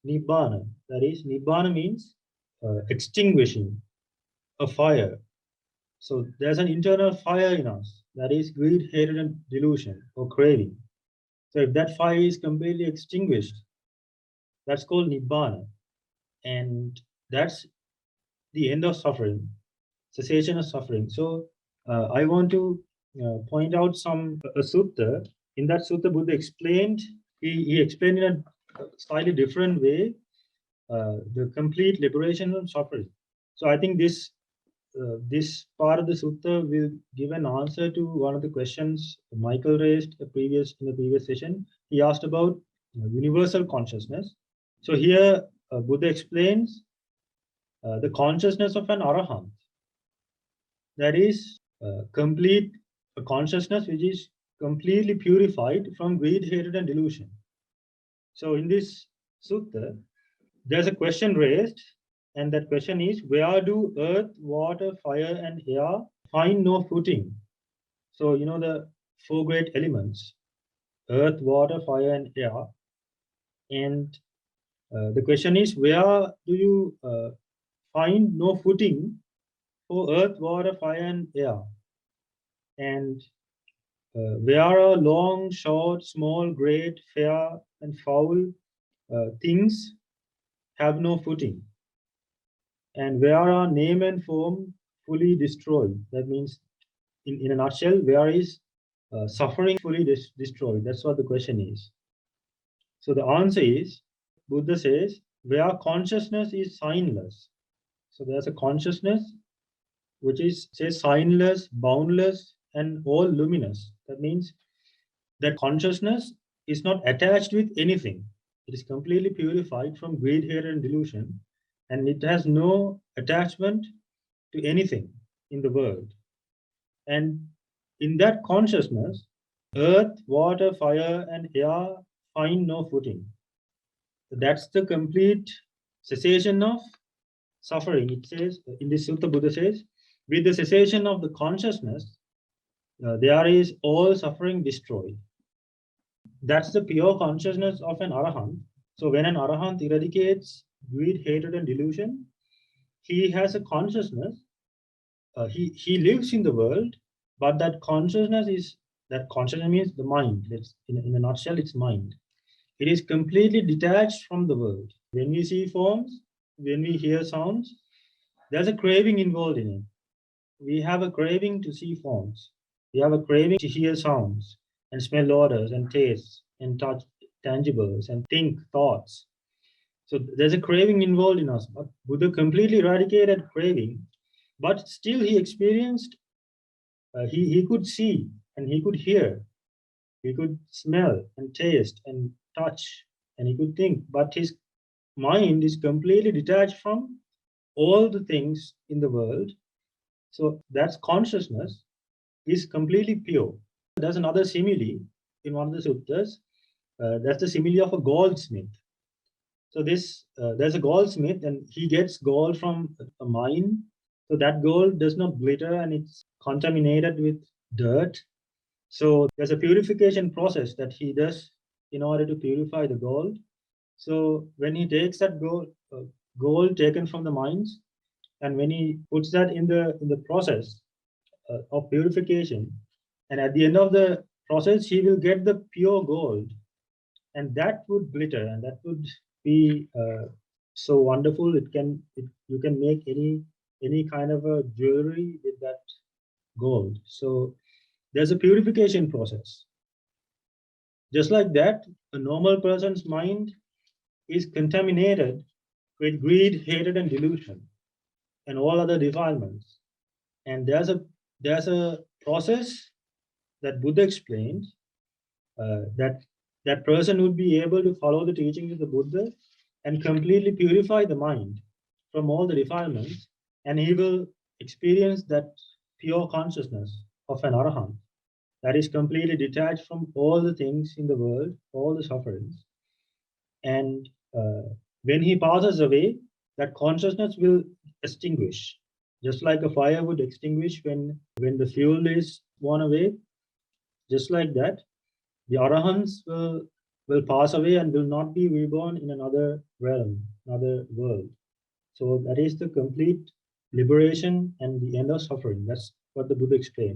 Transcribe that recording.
Nibbana. That is, Nibbana means extinguishing a fire. So there's an internal fire in us, that is greed, hatred, and delusion or craving. So if that fire is completely extinguished, that's called Nibbana. And that's the end of suffering, cessation of suffering. So I want to point out a sutta. In that sutta, Buddha explained, he explained in a slightly different way the complete liberation from suffering. So I think this part of the sutta will give an answer to one of the questions Michael raised in the previous session. He asked about universal consciousness. So here Buddha explains the consciousness of an arahant. That is complete a consciousness which is completely purified from greed, hatred, and delusion. So in this sutta, there's a question raised, and that question is, where do earth, water, fire, and air find no footing? So, the four great elements, earth, water, fire, and air. And the question is, where do you find no footing for earth, water, fire, and air? And where are long, short, small, great, fair, and foul things have no footing? And where are name and form fully destroyed? That means, in a nutshell, where is suffering fully destroyed? That's what the question is. So the answer is, Buddha says, where consciousness is signless. So there's a consciousness which is, say, signless, boundless, and all luminous. That means that consciousness is not attached with anything. It is completely purified from greed, hatred, and delusion, and it has no attachment to anything in the world. And in that consciousness, earth, water, fire, and air find no footing. That's the complete cessation of suffering. It says, in this sutta, Buddha says, with the cessation of the consciousness, there is all suffering destroyed. That's the pure consciousness of an arahant. So when an arahant eradicates greed, hatred, and delusion, he has a consciousness. He lives in the world, but that consciousness means the mind. In a nutshell, it's mind. It is completely detached from the world. When we see forms, when we hear sounds, there's a craving involved in it. We have a craving to see forms. We have a craving to hear sounds and smell odors and taste and touch tangibles and think thoughts. So there's a craving involved in us. But Buddha completely eradicated craving, but still he experienced, he could see and he could hear, he could smell and taste and touch, and he could think, but his mind is completely detached from all the things in the world. So that's consciousness is completely pure. There's another simile in one of the suttas. That's the simile of a goldsmith. So there's a goldsmith, and he gets gold from a mine. So that gold does not glitter, and it's contaminated with dirt. So there's a purification process that he does in order to purify the gold. So when he takes that gold taken from the mines, and when he puts that in the process of purification, and at the end of the process, he will get the pure gold, and that would glitter, and that would be so wonderful. You can make any kind of a jewelry with that gold. So there's a purification process. Just like that, a normal person's mind is contaminated with greed, hatred, and delusion, and all other defilements. And there's a process that Buddha explained that person would be able to follow the teachings of the Buddha and completely purify the mind from all the defilements, and he will experience that pure consciousness of an arahant that is completely detached from all the things in the world, all the sufferings. And when he passes away, that consciousness will extinguish, just like a fire would extinguish when the fuel is worn away. Just like that, the arahants will will pass away and will not be reborn in another realm, another world. So that is the complete liberation and the end of suffering. That's what the Buddha explained.